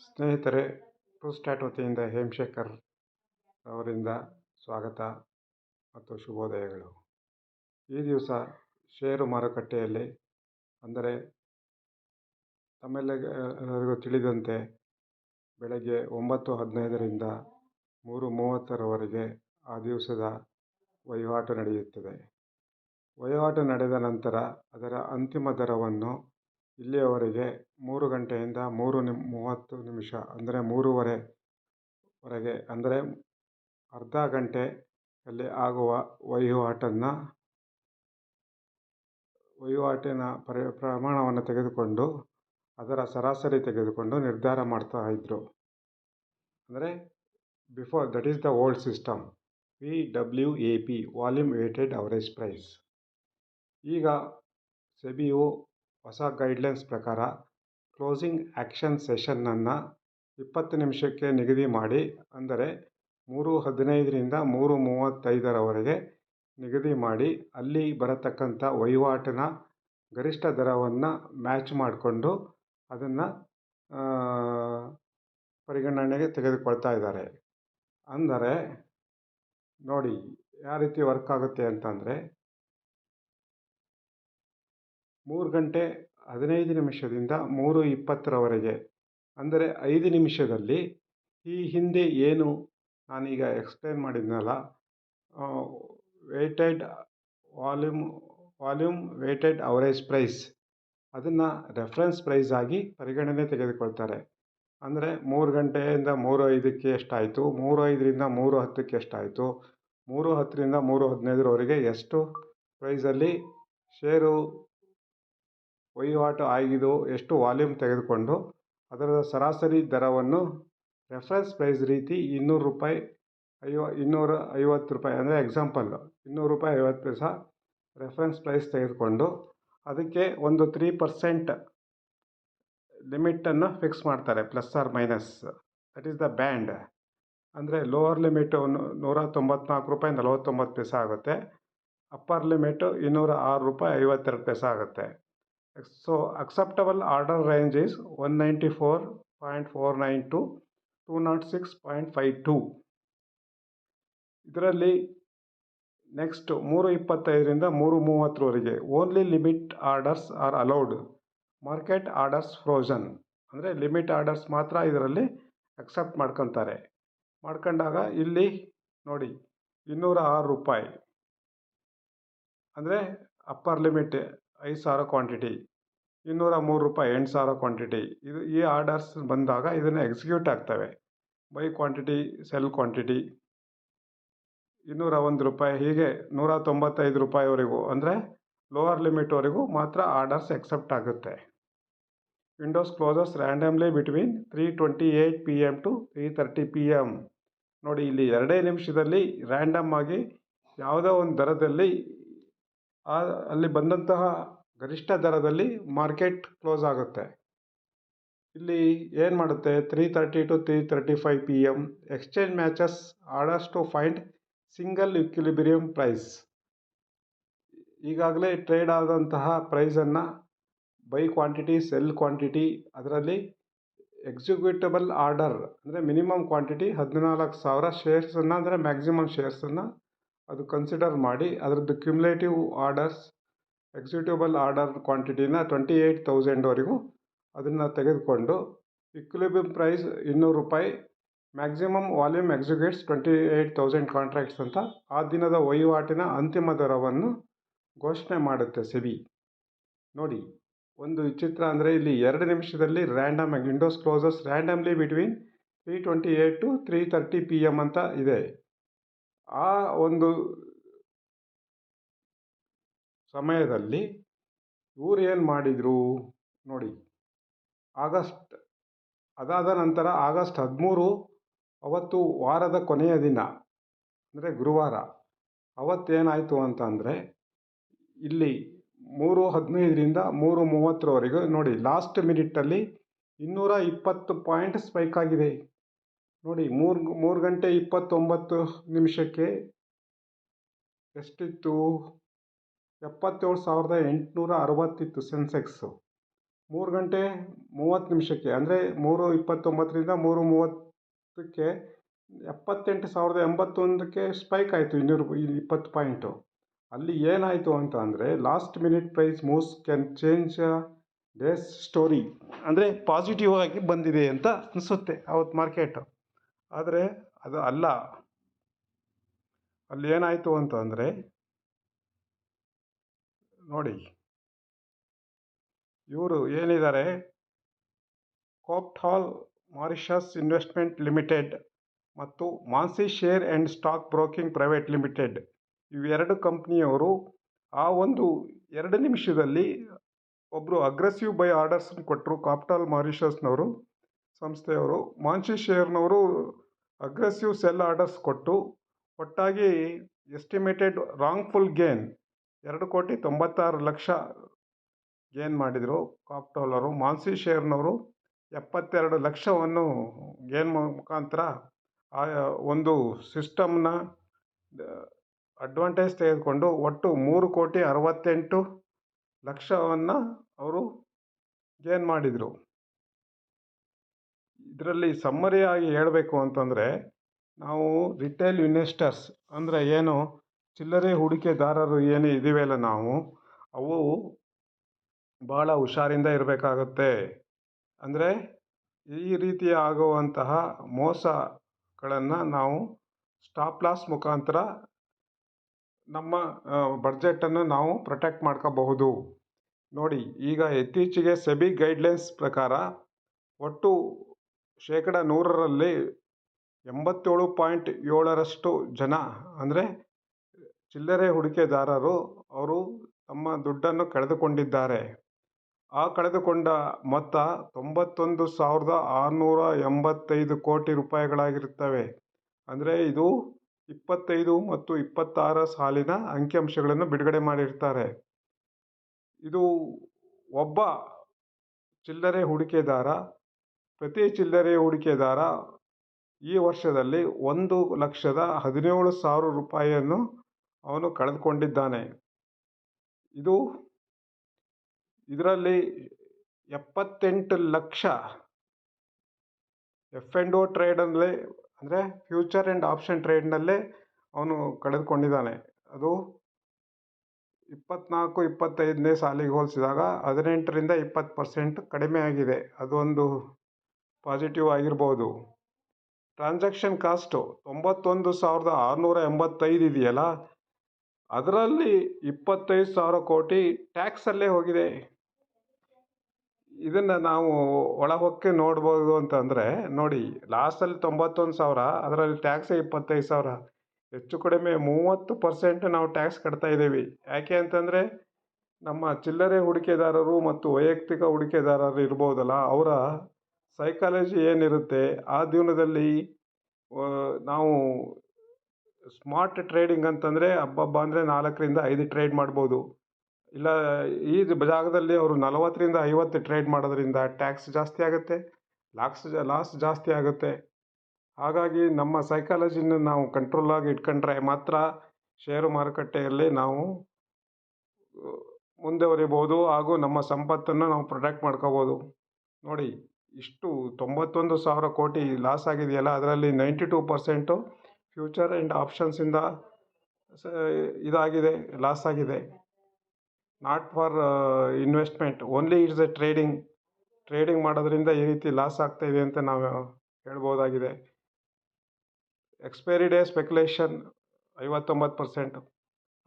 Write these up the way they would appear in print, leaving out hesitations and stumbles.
ಸ್ನೇಹಿತರೆ, ಟ್ರೂಸ್ಟಾಟ್ ವತಿಯಿಂದ ಹೇಮಶೇಖರ್ ಅವರಿಂದ ಸ್ವಾಗತ ಮತ್ತು ಶುಭೋದಯಗಳು. ಈ ದಿವಸ ಷೇರು ಮಾರುಕಟ್ಟೆಯಲ್ಲಿ ಅಂದರೆ ತಮ್ಮೆಲ್ಲರಿಗೂ ತಿಳಿದಂತೆ ಬೆಳಗ್ಗೆ 9:15ರಿಂದ 3:30ರವರೆಗೆ ಆ ದಿವಸದ ವಹಿವಾಟು ನಡೆಯುತ್ತದೆ. ವಹಿವಾಟು ನಡೆದ ನಂತರ ಅದರ ಅಂತಿಮ ದರವನ್ನು ಇಲ್ಲಿಯವರೆಗೆ 3 ಗಂಟೆಯಿಂದ 3:30 ಅಂದರೆ 3:30ವರೆಗೆ ಅಂದರೆ ಅರ್ಧ ಗಂಟೆಯಲ್ಲಿ ಆಗುವ ವಹಿವಾಟಿನ ಪ್ರಮಾಣವನ್ನು ತೆಗೆದುಕೊಂಡು ಅದರ ಸರಾಸರಿ ತೆಗೆದುಕೊಂಡು ನಿರ್ಧಾರ ಮಾಡ್ತಾ ಇದ್ದರು. ಅಂದರೆ before that is the old system, VWAP, volume weighted average price. ಈಗ ಸೆಬಿಯು ಹೊಸ ಗೈಡ್ಲೈನ್ಸ್ ಪ್ರಕಾರ ಕ್ಲೋಸಿಂಗ್ ಆ್ಯಕ್ಷನ್ ಸೆಷನ್ನನ್ನು 20 ನಿಮಿಷಕ್ಕೆ ನಿಗದಿ ಮಾಡಿ, ಅಂದರೆ 3:15ರಿಂದ 3:35ರವರೆಗೆ ನಿಗದಿ ಮಾಡಿ, ಅಲ್ಲಿ ಬರತಕ್ಕಂಥ ವಹಿವಾಟಿನ ಗರಿಷ್ಠ ದರವನ್ನು ಮ್ಯಾಚ್ ಮಾಡಿಕೊಂಡು ಅದನ್ನು ಪರಿಗಣನೆಗೆ ತೆಗೆದುಕೊಳ್ತಾ ಇದ್ದಾರೆ. ಅಂದರೆ ನೋಡಿ ಯಾವ ರೀತಿ ವರ್ಕ್ ಆಗುತ್ತೆ ಅಂತಂದರೆ, 3:15 3:20ರವರೆಗೆ ಅಂದರೆ 5 ನಿಮಿಷದಲ್ಲಿ ಈ ಹಿಂದೆ ಏನು ನಾನೀಗ ಎಕ್ಸ್ಪ್ಲೇನ್ ಮಾಡಿದ್ನಲ್ಲ, ವಾಲ್ಯೂಮ್ ವೇಟೆಡ್ ಅವರೇಜ್ ಪ್ರೈಸ್, ಅದನ್ನು ರೆಫರೆನ್ಸ್ ಪ್ರೈಸ್ ಆಗಿ ಪರಿಗಣನೆ ತೆಗೆದುಕೊಳ್ತಾರೆ. ಅಂದರೆ 3 ಗಂಟೆಯಿಂದ 3:05ಕ್ಕೆ ಎಷ್ಟಾಯಿತು, 3:05ರಿಂದ 3:10ಕ್ಕೆ ಎಷ್ಟಾಯಿತು, 3:10ರಿಂದ 3:15ರವರೆಗೆ ಎಷ್ಟು ಪ್ರೈಸಲ್ಲಿ ಷೇರು ವಹಿವಾಟು ಆಗಿದೋ, ಎಷ್ಟು ವಾಲ್ಯೂಮ್ ತೆಗೆದುಕೊಂಡು ಅದರ ಸರಾಸರಿ ದರವನ್ನು ರೆಫರೆನ್ಸ್ ಪ್ರೈಸ್ ರೀತಿ ₹200 ₹250 ಅಂದರೆ ಎಕ್ಸಾಂಪಲ್ ₹200.50 ರೆಫರೆನ್ಸ್ ಪ್ರೈಸ್ ತೆಗೆದುಕೊಂಡು ಅದಕ್ಕೆ ಒಂದು 3% ಲಿಮಿಟನ್ನು ಫಿಕ್ಸ್ ಮಾಡ್ತಾರೆ, plus or minus. That is the band. ಅಂದರೆ ಲೋವರ್ ಲಿಮಿಟು ₹194.49 ಆಗುತ್ತೆ, ಅಪ್ಪರ್ ಲಿಮಿಟು ₹206.52 ಆಗುತ್ತೆ. So acceptable order range is 194.49 to 206.52. ಇದರಲ್ಲಿ ನೆಕ್ಸ್ಟ್ 3:25ರಿಂದ 3:30ರವರೆಗೆ only limit orders are allowed, market orders frozen. ಅಂದರೆ ಲಿಮಿಟ್ ಆರ್ಡರ್ಸ್ ಮಾತ್ರ ಇದರಲ್ಲಿ ಅಕ್ಸೆಪ್ಟ್ ಮಾಡ್ಕೊಂಡಾಗ ಇಲ್ಲಿ ನೋಡಿ ₹206 ಅಂದರೆ ಅಪ್ಪರ್ ಲಿಮಿಟ್ 5,000 ಕ್ವಾಂಟಿಟಿ, ₹203 8,000 ಕ್ವಾಂಟಿಟಿ. ಈ ಆರ್ಡರ್ಸ್ ಬಂದಾಗ ಇದನ್ನು ಎಕ್ಸಿಕ್ಯೂಟ್ ಆಗ್ತವೆ. ಬೈ ಕ್ವಾಂಟಿಟಿ, ಸೆಲ್ ಕ್ವಾಂಟಿಟಿ ₹201, ಹೀಗೆ ₹195ವರೆಗೂ ಅಂದರೆ ಲೋವರ್ ಲಿಮಿಟ್ವರೆಗೂ ಮಾತ್ರ ಆರ್ಡರ್ಸ್ ಎಕ್ಸೆಪ್ಟ್ ಆಗುತ್ತೆ. Windows closes randomly between 3:28 PM to 3:30 PM. ನೋಡಿ, ಇಲ್ಲಿ 2 ನಿಮಿಷದಲ್ಲಿ ರ್ಯಾಂಡಮ್ ಆಗಿ ಯಾವುದೋ ಒಂದು ದರದಲ್ಲಿ ಅಲ್ಲಿ ಬಂದಂತಹ ಗರಿಷ್ಠ ದರದಲ್ಲಿ ಮಾರ್ಕೆಟ್ ಕ್ಲೋಸ್ ಆಗುತ್ತೆ. ಇಲ್ಲಿ ಏನು ಮಾಡುತ್ತೆ, 3:30 to 3:35 PM exchange matches orders to find single equilibrium price. ಈಗಾಗಲೇ ಟ್ರೇಡ್ ಆದಂತಹ ಪ್ರೈಸನ್ನು ಬೈ ಕ್ವಾಂಟಿಟಿ, ಸೆಲ್ ಕ್ವಾಂಟಿಟಿ, ಅದರಲ್ಲಿ ಎಕ್ಸಿಕ್ಯೂಟಬಲ್ ಆರ್ಡರ್ ಅಂದರೆ ಮಿನಿಮಮ್ ಕ್ವಾಂಟಿಟಿ 14,000 ಶೇರ್ಸನ್ನು, ಅಂದರೆ ಮ್ಯಾಕ್ಸಿಮಮ್ ಶೇರ್ಸನ್ನು ಅದು ಕನ್ಸಿಡರ್ ಮಾಡಿ ಅದರದ್ದು ಕ್ಯುಮ್ಯುಲೇಟಿವ್ ಆರ್ಡರ್ಸ್, ಎಕ್ಸಿಕ್ಯೂಟಬಲ್ ಆರ್ಡರ್ ಕ್ವಾಂಟಿಟಿನ 28,000ವರೆಗೂ ಅದನ್ನು ತೆಗೆದುಕೊಂಡು equilibrium price ₹200, maximum volume executes 28,000 contracts ಅಂತ ಆ ದಿನದ ವಹಿವಾಟಿನ ಅಂತಿಮ ದರವನ್ನು ಘೋಷಣೆ ಮಾಡುತ್ತೆ ಸೆಬಿ. ನೋಡಿ, ಒಂದು ವಿಚಿತ್ರ ಅಂದರೆ ಇಲ್ಲಿ 2 ನಿಮಿಷದಲ್ಲಿ ರ್ಯಾಂಡಮ್ ಆಗಿ Windows closes randomly between 3:28 to 3:30 PM ಅಂತ ಇದೆ. ಆ ಒಂದು ಸಮಯದಲ್ಲಿ ಇವರು ಏನು ಮಾಡಿದರು ನೋಡಿ, ಅದಾದ ನಂತರ ಆಗಸ್ಟ್ 13, ಅವತ್ತು ವಾರದ ಕೊನೆಯ ದಿನ ಅಂದರೆ ಗುರುವಾರ, ಅವತ್ತೇನಾಯಿತು ಅಂತಂದರೆ ಇಲ್ಲಿ 3:15ರಿಂದ 3:30ರವರೆಗೆ ನೋಡಿ, ಲಾಸ್ಟ್ ಮಿನಿಟಲ್ಲಿ 220 ಪಾಯಿಂಟ್ ಸ್ಪೈಕ್ ಆಗಿದೆ. ನೋಡಿ, 3 ಗಂಟೆ 29 ನಿಮಿಷಕ್ಕೆ ಎಷ್ಟಿತ್ತು, 77,860 ಇತ್ತು ಸೆನ್ಸೆಕ್ಸು. 3 ಗಂಟೆ 30 ನಿಮಿಷಕ್ಕೆ ಅಂದರೆ 3:29ರಿಂದ 3:30ಕ್ಕೆ 78,081ಕ್ಕೆ ಸ್ಪೈಕ್ ಆಯಿತು 220 ಪಾಯಿಂಟು. ಅಲ್ಲಿ ಏನಾಯಿತು ಅಂತ ಅಂದರೆ last minute price moves can change day's story, ಅಂದರೆ ಪಾಸಿಟಿವ್ ಆಗಿ ಬಂದಿದೆ ಅಂತ ಅನಿಸುತ್ತೆ ಅವತ್ತು ಮಾರ್ಕೆಟು. ಆದರೆ ಅದು ಅಲ್ಲ. ಅಲ್ಲಿ ಏನಾಯಿತು ಅಂತ ಅಂದರೆ ನೋಡಿ, ಇವರು ಏನಿದ್ದಾರೆ ಕ್ಯಾಪಿಟಲ್ ಮಾರಿಷಸ್ ಇನ್ವೆಸ್ಟ್ಮೆಂಟ್ ಲಿಮಿಟೆಡ್ ಮತ್ತು Mansi share and stock broking private limited, ಇವೆರಡು ಕಂಪ್ನಿಯವರು ಆ ಒಂದು 2 ನಿಮಿಷದಲ್ಲಿ ಒಬ್ಬರು ಅಗ್ರೆಸಿವ್ ಬೈ ಆರ್ಡರ್ಸನ್ನು ಕೊಟ್ಟರು. ಕ್ಯಾಪಿಟಲ್ ಮಾರಿಷಸ್ನವರು ಸಂಸ್ಥೆಯವರು, ಮಾನ್ಸಿ ಶೇರ್ನವರು ಅಗ್ರೆಸಿವ್ ಸೆಲ್ ಆರ್ಡರ್ಸ್ ಕೊಟ್ಟು ಒಟ್ಟಾಗಿ ಎಸ್ಟಿಮೇಟೆಡ್ ರಾಂಗ್ಫುಲ್ ಗೇನ್ 2,96,00,000 ಗೇನ್ ಮಾಡಿದರು ಕ್ಯಾಪಿಟಲ್ ಅವರು. ಮಾನ್ಸಿ ಶೇರ್ನವರು 72 ಲಕ್ಷವನ್ನು ಗೇನ್ ಮುಖಾಂತರ ಆ ಒಂದು ಸಿಸ್ಟಮ್ನ ಅಡ್ವಾಂಟೇಜ್ ತೆಗೆದುಕೊಂಡು ಒಟ್ಟು 3,68,00,000 ಅವರು ಗೇನ್ ಮಾಡಿದರು. ಇದರಲ್ಲಿ ಸಮ್ಮರಿಯಾಗಿ ಹೇಳಬೇಕು ಅಂತಂದರೆ, ನಾವು ರಿಟೇಲ್ ಇನ್ವೆಸ್ಟರ್ಸ್ ಅಂದರೆ ಏನು ಚಿಲ್ಲರೆ ಹೂಡಿಕೆದಾರರು ಏನು ಇದ್ದೀವಲ್ಲ ನಾವು, ಅವು ಭಾಳ ಹುಷಾರಿಂದ ಇರಬೇಕಾಗುತ್ತೆ. ಅಂದರೆ ಈ ರೀತಿ ಆಗುವಂತಹ ಮೋಸಗಳನ್ನು ನಾವು ಸ್ಟಾಪ್ ಲಾಸ್ ಮುಖಾಂತರ ನಮ್ಮ ಬಡ್ಜೆಟನ್ನು ನಾವು ಪ್ರೊಟೆಕ್ಟ್ ಮಾಡ್ಕೋಬಹುದು. ನೋಡಿ, ಈಗ ಇತ್ತೀಚೆಗೆ ಸೆಬಿ ಗೈಡ್ಲೈನ್ಸ್ ಪ್ರಕಾರ ಒಟ್ಟು 100ರಲ್ಲಿ 87.7% ಜನ ಅಂದರೆ ಚಿಲ್ಲರೆ ಹೂಡಿಕೆದಾರರು ಅವರು ತಮ್ಮ ದುಡ್ಡನ್ನು ಕಳೆದುಕೊಂಡಿದ್ದಾರೆ. ಆ ಕಳೆದುಕೊಂಡ ಮೊತ್ತ 91,685 ಕೋಟಿ ರೂಪಾಯಿಗಳಾಗಿರುತ್ತವೆ. ಅಂದರೆ ಇದು 25 ಮತ್ತು 26 ಸಾಲಿನ ಅಂಕಿಅಂಶಗಳನ್ನು ಬಿಡುಗಡೆ ಮಾಡಿರ್ತಾರೆ. ಇದು ಒಬ್ಬ ಚಿಲ್ಲರೆ ಹೂಡಿಕೆದಾರ, ಪ್ರತಿ ಚಿಲ್ಲರೆ ಹೂಡಿಕೆದಾರ ಈ ವರ್ಷದಲ್ಲಿ 1,17,000 ರೂಪಾಯಿಯನ್ನು ಅವನು ಕಳೆದುಕೊಂಡಿದ್ದಾನೆ. ಇದರಲ್ಲಿ 78 ಲಕ್ಷ F&O ಟ್ರೇಡಲ್ಲೇ ಅಂದರೆ ಫ್ಯೂಚರ್ ಆ್ಯಂಡ್ ಆಪ್ಷನ್ ಟ್ರೇಡ್ನಲ್ಲೇ ಅವನು ಕಳೆದುಕೊಂಡಿದ್ದಾನೆ. ಅದು 24-25ನೇ ಸಾಲಿಗೆ ಹೋಲಿಸಿದಾಗ 18ರಿಂದ 20% ಕಡಿಮೆ ಆಗಿದೆ. ಅದೊಂದು ಪಾಸಿಟಿವ್ ಆಗಿರ್ಬೋದು. ಟ್ರಾನ್ಸಾಕ್ಷನ್ ಕಾಸ್ಟು 91,685 ಇದೆಯಲ್ಲ, ಅದರಲ್ಲಿ 25,000 ಕೋಟಿ ಟ್ಯಾಕ್ಸಲ್ಲೇ ಹೋಗಿದೆ. ಇದನ್ನು ನಾವು ಒಳಹೊಕ್ಕೆ ನೋಡ್ಬೋದು ಅಂತಂದರೆ ನೋಡಿ, ಲಾಸ್ಟಲ್ಲಿ 91,000, ಅದರಲ್ಲಿ ಟ್ಯಾಕ್ಸೇ 25,000, ಹೆಚ್ಚು ಕಡಿಮೆ 30% ನಾವು ಟ್ಯಾಕ್ಸ್ ಕಟ್ತಾ ಇದ್ದೀವಿ. ಯಾಕೆ ಅಂತಂದರೆ ನಮ್ಮ ಚಿಲ್ಲರೆ ಹೂಡಿಕೆದಾರರು ಮತ್ತು ವೈಯಕ್ತಿಕ ಹೂಡಿಕೆದಾರರು ಇರ್ಬೋದಲ್ಲ, ಅವರ ಸೈಕಾಲಜಿ ಏನಿರುತ್ತೆ, ಆ ದಿನದಲ್ಲಿ ನಾವು ಸ್ಮಾರ್ಟ್ ಟ್ರೇಡಿಂಗ್ ಅಂತಂದರೆ ಹಬ್ಬ ಅಂದರೆ 4ರಿಂದ 5 ಟ್ರೇಡ್ ಮಾಡ್ಬೋದು. ಇಲ್ಲ ಈ ಜಾಗದಲ್ಲಿ ಅವರು 40ರಿಂದ 50 ಟ್ರೇಡ್ ಮಾಡೋದ್ರಿಂದ ಟ್ಯಾಕ್ಸ್ ಜಾಸ್ತಿ ಆಗುತ್ತೆ, ಲಾಸ್ ಜಾಸ್ತಿ ಆಗುತ್ತೆ. ಹಾಗಾಗಿ ನಮ್ಮ ಸೈಕಾಲಜಿನ ನಾವು ಕಂಟ್ರೋಲಾಗಿ ಇಟ್ಕೊಂಡ್ರೆ ಮಾತ್ರ ಷೇರು ಮಾರುಕಟ್ಟೆಯಲ್ಲಿ ನಾವು ಮುಂದುವರಿಬೋದು ಹಾಗೂ ನಮ್ಮ ಸಂಪತ್ತನ್ನು ನಾವು ಪ್ರೊಟೆಕ್ಟ್ ಮಾಡ್ಕೋಬೋದು. ನೋಡಿ, ಇಷ್ಟು 91,000 ಕೋಟಿ ಲಾಸ್ ಆಗಿದೆಯಲ್ಲ, ಅದರಲ್ಲಿ 92% ಫ್ಯೂಚರ್ ಆ್ಯಂಡ್ ಆಪ್ಷನ್ಸಿಂದ ಇದಾಗಿದೆ, ಲಾಸ್ ಆಗಿದೆ. Not for investment, only it's A trading ಮಾಡೋದ್ರಿಂದ ಈ ರೀತಿ ಲಾಸ್ ಆಗ್ತಾಯಿದೆ ಅಂತ ನಾವು ಹೇಳ್ಬೋದಾಗಿದೆ. ಎಕ್ಸ್ಪೈರಿ ಡೇ ಸ್ಪೆಕ್ಯುಲೇಷನ್ 59%,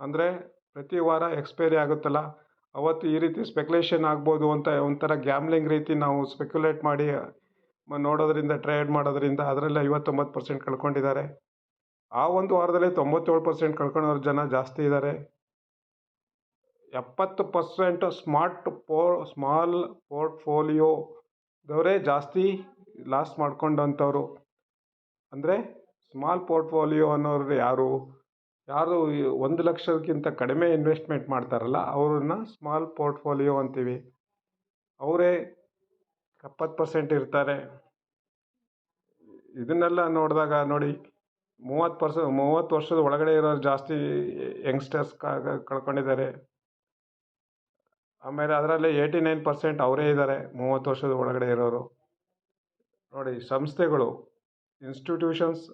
ಅಂದರೆ ಪ್ರತಿ ವಾರ ಎಕ್ಸ್ಪೈರಿ ಆಗುತ್ತಲ್ಲ ಅವತ್ತು ಈ ರೀತಿ ಸ್ಪೆಕ್ಯುಲೇಷನ್ ಆಗ್ಬೋದು ಅಂತ ಒಂಥರ ಗ್ಯಾಮ್ಲಿಂಗ್ ರೀತಿ ನಾವು ಸ್ಪೆಕ್ಯುಲೇಟ್ ಮಾಡಿ ನೋಡೋದ್ರಿಂದ, ಟ್ರೇಡ್ ಮಾಡೋದ್ರಿಂದ ಅದರಲ್ಲಿ 59% ಕಳ್ಕೊಂಡಿದ್ದಾರೆ. ಆ ಒಂದು ವಾರದಲ್ಲಿ 97% ಕಳ್ಕೊಳ್ಳೋರು ಜನ ಜಾಸ್ತಿ ಇದ್ದಾರೆ. 70% ಸ್ಮಾಲ್ ಪೋರ್ಟ್ಫೋಲಿಯೋದವರೇ ಜಾಸ್ತಿ ಲಾಸ್ ಮಾಡ್ಕೊಂಡಂಥವ್ರು. ಅಂದರೆ ಸ್ಮಾಲ್ ಪೋರ್ಟ್ಫೋಲಿಯೋ ಅನ್ನೋರು ಯಾರು 1 ಲಕ್ಷಕ್ಕಿಂತ ಕಡಿಮೆ ಇನ್ವೆಸ್ಟ್ಮೆಂಟ್ ಮಾಡ್ತಾರಲ್ಲ, ಅವ್ರನ್ನ ಸ್ಮಾಲ್ ಪೋರ್ಟ್ಫೋಲಿಯೋ ಅಂತೀವಿ. ಅವರೇ 70% ಇರ್ತಾರೆ. ಇದನ್ನೆಲ್ಲ ನೋಡಿದಾಗ ನೋಡಿ, 30 ವರ್ಷದ ಒಳಗಡೆ ಇರೋರು ಜಾಸ್ತಿ ಯಂಗ್ಸ್ಟರ್ಸ್ ಕಳ್ಕೊಂಡಿದ್ದಾರೆ. ಆಮೇಲೆ ಅದರಲ್ಲಿ 89% ಅವರೇ ಇದ್ದಾರೆ 30 ವರ್ಷದ ಒಳಗಡೆ ಇರೋರು. ನೋಡಿ, ಸಂಸ್ಥೆಗಳು, ಇನ್ಸ್ಟಿಟ್ಯೂಷನ್ಸ್,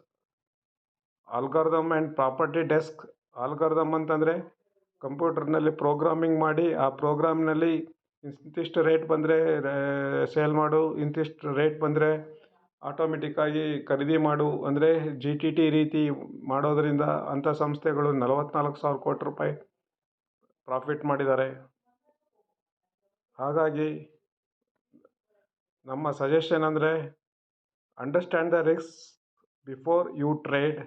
ಆಲ್ಗಾರಿದಮ್ ಆ್ಯಂಡ್ ಪ್ರಾಪರ್ಟಿ ಡೆಸ್ಕ್. ಆಲ್ಗಾರಿದಮ್ ಅಂತಂದರೆ ಕಂಪ್ಯೂಟರ್ನಲ್ಲಿ ಪ್ರೋಗ್ರಾಮಿಂಗ್ ಮಾಡಿ ಆ ಪ್ರೋಗ್ರಾಮ್ನಲ್ಲಿ ಇಂತಿಷ್ಟು ರೇಟ್ ಬಂದರೆ ಸೇಲ್ ಮಾಡು, ಇಂತಿಷ್ಟು ರೇಟ್ ಬಂದರೆ ಆಟೋಮೆಟಿಕ್ಕಾಗಿ ಖರೀದಿ ಮಾಡು, ಅಂದರೆ GTT ರೀತಿ ಮಾಡೋದರಿಂದ ಅಂಥ ಸಂಸ್ಥೆಗಳು 44,000 ಕೋಟಿ ರೂಪಾಯಿ ಪ್ರಾಫಿಟ್ ಮಾಡಿದ್ದಾರೆ. ಹಾಗಾಗಿ ನಮ್ಮ ಸಜೆಷನ್ ಅಂದರೆ understand the risk before you trade,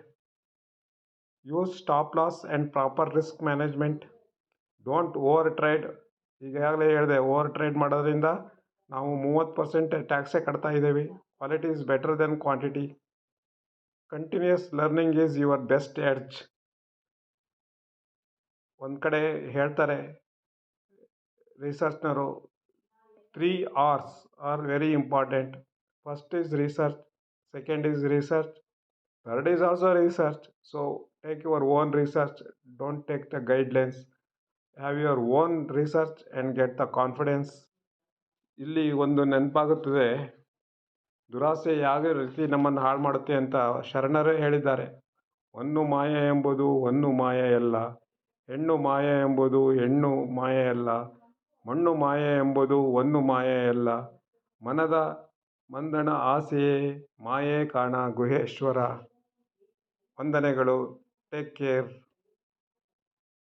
use stop loss and proper risk management, don't over trade. ಈಗಾಗಲೇ ಹೇಳಿದೆ, ಓವರ್ ಟ್ರೇಡ್ ಮಾಡೋದ್ರಿಂದ ನಾವು 30% ಟ್ಯಾಕ್ಸೇ ಕಟ್ತಾ ಇದ್ದೀವಿ. Quality is better than quantity. Continuous learning is your best edge. ಒಂದು ಕಡೆ ಹೇಳ್ತಾರೆ ರಿಸರ್ಚ್ನವರು, 3 R's are very important. First is research, second is research, third is also research. So take your own research, don't take the guidelines. Have your own research and get the confidence. ಇಲ್ಲಿ ಒಂದು ನೆನಪಾಗುತ್ತದೆ, ದುರಾಸೆ ಯಾವ ರೀತಿ ನಮ್ಮನ್ನು ಹಾಳು ಮಾಡುತ್ತೆ ಅಂತ ಶರಣರೇ ಹೇಳಿದ್ದಾರೆ. ಹೊನ್ನು ಮಾಯ ಎಂಬುದು ಹೊನ್ನು ಮಾಯೆಯಲ್ಲ, ಹೆಣ್ಣು ಮಾಯ ಎಂಬುದು ಹೆಣ್ಣು ಮಾಯೆಯಲ್ಲ, ಮಣ್ಣು ಮಾಯ ಎಂಬುದು ಒಂದು ಮಾಯೆಯಲ್ಲ, ಮನದ ಮಂದಣ ಆಸೆಯೇ ಮಾಯೆ ಕಾಣ ಗುಹೇಶ್ವರ. ವಂದನೆಗಳು. Take care.